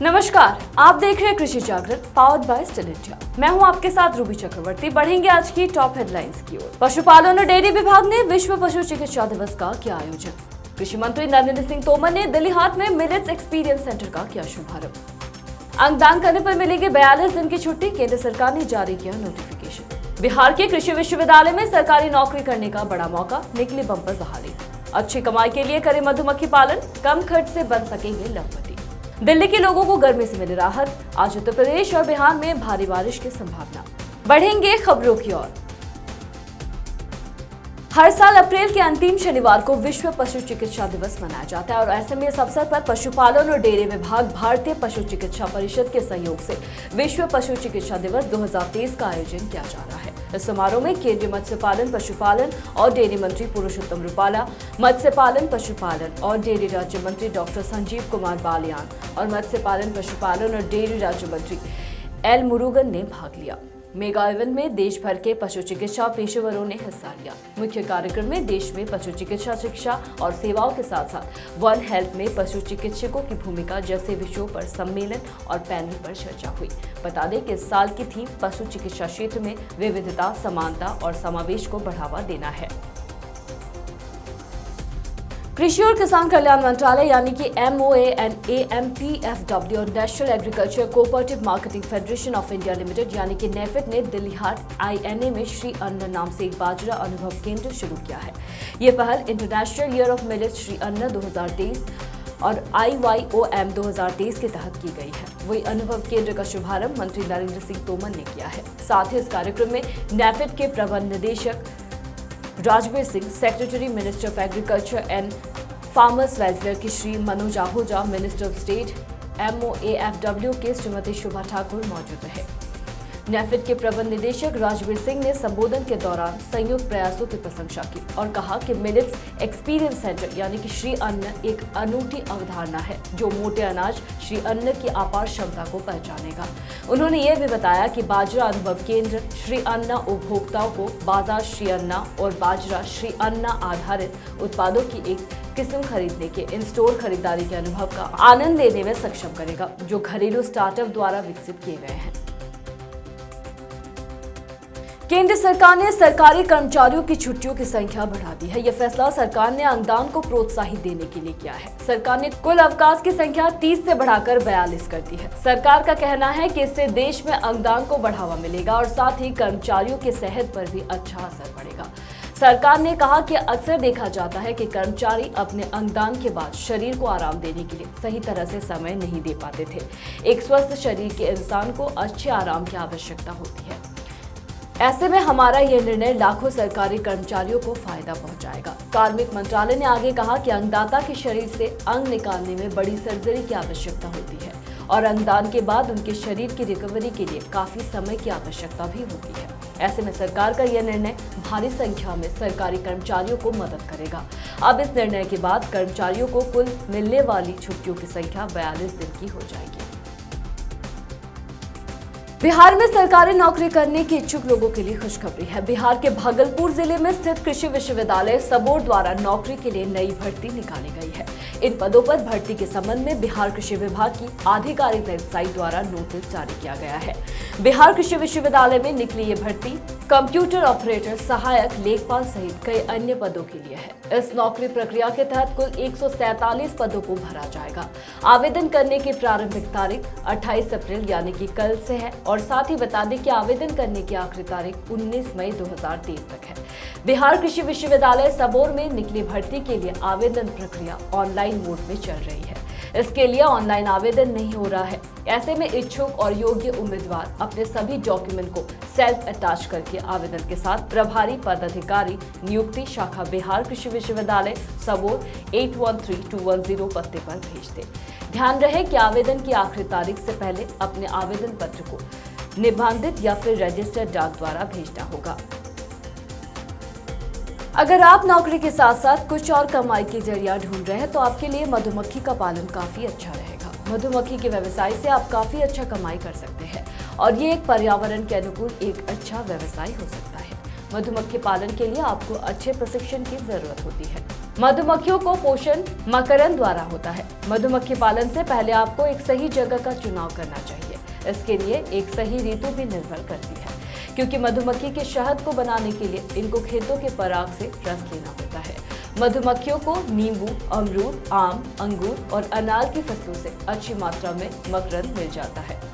नमस्कार, आप देख रहे हैं कृषि जागरण पावर्ड बाय स्टिल इंडिया। मैं हूं आपके साथ रूबी चक्रवर्ती। बढ़ेंगे आज की टॉप हेडलाइंस की ओर। पशुपालन और डेयरी विभाग ने विश्व पशु चिकित्सा दिवस का किया आयोजन। कृषि मंत्री नरेंद्र सिंह तोमर ने दिल्ली हाट में मिलेट्स एक्सपीरियंस सेंटर का किया शुभारंभ। अंगदान करने पर मिलेगी 42 दिन की छुट्टी, केंद्र सरकार ने जारी किया नोटिफिकेशन। बिहार के कृषि विश्वविद्यालय में सरकारी नौकरी करने का बड़ा मौका, निकली बम्पर बहाली। अच्छी कमाई के लिए करें मधुमक्खी पालन, कम खर्च से बन सकेंगे लखपति। दिल्ली के लोगों को गर्मी से मिली राहत, आज उत्तर प्रदेश और बिहार में भारी बारिश की संभावना। बढ़ेंगे खबरों की ओर। हर साल अप्रैल के अंतिम शनिवार को विश्व पशु चिकित्सा दिवस मनाया जाता है और ऐसे में इस अवसर पर पशुपालन और डेयरी विभाग भारतीय पशु चिकित्सा परिषद के सहयोग से विश्व पशु चिकित्सा दिवस 2023 का आयोजन किया जा रहा है। इस समारोह में केंद्रीय मत्स्य पालन, पशुपालन और डेयरी मंत्री पुरुषोत्तम रूपाला, मत्स्य पालन, पशुपालन और डेयरी राज्य मंत्री डॉक्टर संजीव कुमार बालियान और मत्स्य पालन, पशुपालन और डेयरी राज्य मंत्री एल मुरुगन ने भाग लिया। मेगा इवेंट में देश भर के पशु चिकित्सा पेशेवरों ने हिस्सा लिया। मुख्य कार्यक्रम में देश में पशु चिकित्सा शिक्षा और सेवाओं के साथ साथ वन हेल्थ में पशु चिकित्सकों की भूमिका जैसे विषयों पर सम्मेलन और पैनल पर चर्चा हुई। बता दें कि इस साल की थीम पशु चिकित्सा क्षेत्र में विविधता, समानता और समावेश को बढ़ावा देना है। कृषि और किसान कल्याण मंत्रालय यानी कि MoA&AMPFW और national agriculture cooperative marketing federation of India limited यानी कि नेफेड ने दिल्ली हाट INA में श्री अन्न नाम से एक बाजरा अनुभव केंद्र शुरू किया है। ये पहल international year of millet Shri अन्न 2023 और IYOM 2023 के तहत की गई है। वही अनुभव केंद्र का शुभारंभ मंत्री नरेंद्र सिंह तोमर ने किया है। साथ ही इस कार्यक्रम में नेफेड के प्रबंध निदेशक Rajveer Singh, secretary minister of agriculture and farmers welfare की Shri Manoj Ahuja, minister of state MoAFW के श्रीमती शोभा ठाकुर मौजूद रहे। नेफेड के प्रबंध निदेशक राजवीर सिंह ने संबोधन के दौरान संयुक्त प्रयासों की प्रशंसा की और कहा कि मिलेट्स एक्सपीरियंस सेंटर यानी कि श्री अन्न एक अनूठी अवधारणा है जो मोटे अनाज श्री अन्न की अपार क्षमता को पहचानेगा। उन्होंने ये भी बताया कि बाजरा अनुभव केंद्र श्री अन्ना उपभोक्ताओं को बाजार श्री अन्ना और बाजरा श्री अन्ना आधारित उत्पादों की एक किस्म खरीदने के इन स्टोर खरीदारी के अनुभव का आनंद लेने में सक्षम करेगा, जो घरेलू स्टार्टअप द्वारा विकसित किए गए हैं। केंद्र सरकार ने सरकारी कर्मचारियों की छुट्टियों की संख्या बढ़ा दी है। यह फैसला सरकार ने अंगदान को प्रोत्साहित देने के लिए किया है। सरकार ने कुल अवकाश की संख्या 30 से बढ़ाकर 42 कर दी है। सरकार का कहना है कि इससे देश में अंगदान को बढ़ावा मिलेगा और साथ ही कर्मचारियों की सेहत पर भी अच्छा असर पड़ेगा। सरकार ने कहा कि अक्सर देखा जाता है कि कर्मचारी अपने अंगदान के बाद शरीर को आराम देने के लिए सही तरह से समय नहीं दे पाते थे। एक स्वस्थ शरीर के इंसान को अच्छे आराम की आवश्यकता होती है। ऐसे में हमारा यह निर्णय लाखों सरकारी कर्मचारियों को फायदा पहुंचाएगा। कार्मिक मंत्रालय ने आगे कहा कि अंगदाता के शरीर से अंग निकालने में बड़ी सर्जरी की आवश्यकता होती है और अंगदान के बाद उनके शरीर की रिकवरी के लिए काफी समय की आवश्यकता भी होती है। ऐसे में सरकार का यह निर्णय भारी संख्या में सरकारी कर्मचारियों को मदद करेगा। अब इस निर्णय के बाद कर्मचारियों को कुल मिलने वाली छुट्टियों की संख्या 42 दिन की हो जाएगी। बिहार में सरकारी नौकरी करने के इच्छुक लोगों के लिए खुशखबरी है। बिहार के भागलपुर जिले में स्थित कृषि विश्वविद्यालय सबोर द्वारा नौकरी के लिए नई भर्ती निकाली गई है। इन पदों पर भर्ती के संबंध में बिहार कृषि विभाग की आधिकारिक वेबसाइट द्वारा नोटिस जारी किया गया है। बिहार कृषि विश्वविद्यालय में निकली ये भर्ती कंप्यूटर ऑपरेटर, सहायक लेखपाल सहित कई अन्य पदों के लिए है। इस नौकरी प्रक्रिया के तहत कुल 147 पदों को भरा जाएगा। आवेदन करने की प्रारंभिक तारीख 28 अप्रैल यानी कि कल से है और साथ ही बता दें कि आवेदन करने की आखिरी तारीख 19 मई 2023 तक है। बिहार कृषि विश्वविद्यालय सबोर में निकली भर्ती के लिए आवेदन प्रक्रिया ऑनलाइन मोड में चल रही है। इसके लिए ऑनलाइन आवेदन नहीं हो रहा है। ऐसे में इच्छुक और योग्य उम्मीदवार अपने सभी डॉक्यूमेंट को सेल्फ अटैच करके आवेदन के साथ प्रभारी पदाधिकारी नियुक्ति शाखा बिहार कृषि विश्वविद्यालय सबोर 813210 पते पर भेज दें। ध्यान रहे कि आवेदन की आखिरी तारीख से पहले अपने आवेदन पत्र को निबंधित या फिर रजिस्टर्ड डाक द्वारा भेजना होगा। अगर आप नौकरी के साथ साथ कुछ और कमाई के जरिया ढूंढ रहे हैं तो आपके लिए मधुमक्खी का पालन काफी अच्छा रहेगा। मधुमक्खी के व्यवसाय से आप काफी अच्छा कमाई कर सकते हैं और ये एक पर्यावरण के अनुकूल एक अच्छा व्यवसाय हो सकता है। मधुमक्खी पालन के लिए आपको अच्छे प्रशिक्षण की जरूरत होती है। मधुमक्खियों को पोषण मकरंद द्वारा होता है। मधुमक्खी पालन से पहले आपको एक सही जगह का चुनाव करना चाहिए। इसके लिए एक सही ऋतु भी निर्भर करती है, क्योंकि मधुमक्खी के शहद को बनाने के लिए इनको खेतों के पराग से रस लेना होता है। मधुमक्खियों को नींबू, अमरूद, आम, अंगूर और अनार की फसलों से अच्छी मात्रा में मकरंद मिल जाता है।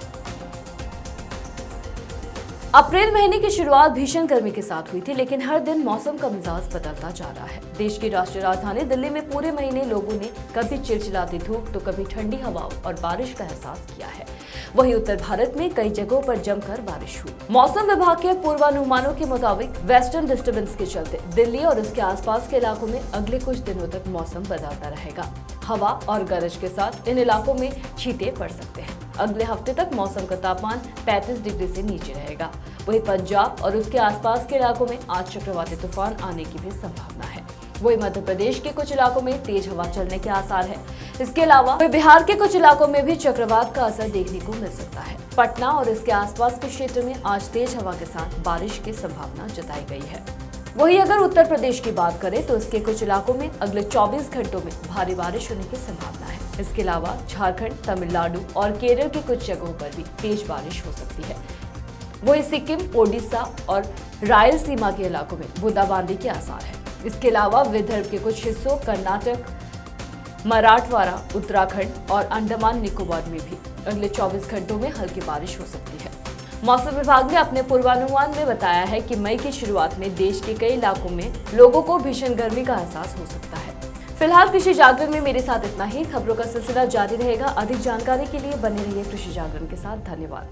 अप्रैल महीने की शुरुआत भीषण गर्मी के साथ हुई थी, लेकिन हर दिन मौसम का मिजाज बदलता जा रहा है। देश की राष्ट्रीय राजधानी दिल्ली में पूरे महीने लोगों ने कभी चिलचिलाती धूप तो कभी ठंडी हवाओं और बारिश का एहसास किया है। वहीं उत्तर भारत में कई जगहों पर जमकर बारिश हुई। मौसम विभाग के पूर्वानुमानों के मुताबिक वेस्टर्न डिस्टर्बेंस के चलते दिल्ली और उसके आसपास के इलाकों में अगले कुछ दिनों तक मौसम बदलता रहेगा। हवा और गरज के साथ इन इलाकों में छींटे पड़ सकते हैं। अगले हफ्ते तक मौसम का तापमान 35 डिग्री से नीचे रहेगा। वहीं पंजाब और उसके आसपास के इलाकों में आज चक्रवाती तूफान आने की भी संभावना है। वहीं मध्य प्रदेश के कुछ इलाकों में तेज हवा चलने के आसार है। इसके अलावा बिहार के कुछ इलाकों में भी चक्रवात का असर देखने को मिल सकता है। पटना और इसके आसपास के क्षेत्र में आज तेज हवा के साथ बारिश की संभावना जताई गई है। वहीं अगर उत्तर प्रदेश की बात करें तो इसके कुछ इलाकों में अगले 24 घंटों में भारी बारिश होने की संभावना है। इसके अलावा झारखंड, तमिलनाडु और केरल की कुछ जगहों पर भी तेज बारिश हो सकती है। वहीं सिक्किम, ओडिशा और रायलसीमा के इलाकों में बूंदाबांदी के आसार है। इसके अलावा विदर्भ के कुछ हिस्सों, कर्नाटक, मराठवाड़ा, उत्तराखंड और अंडमान निकोबार में भी अगले 24 घंटों में हल्की बारिश हो सकती है। मौसम विभाग ने अपने पूर्वानुमान में बताया है कि मई की शुरुआत में देश के कई इलाकों में लोगों को भीषण गर्मी का एहसास हो सकता है। फिलहाल कृषि जागरण में मेरे साथ इतना ही। खबरों का सिलसिला जारी रहेगा। अधिक जानकारी के लिए बने रहिए कृषि जागरण के साथ। धन्यवाद।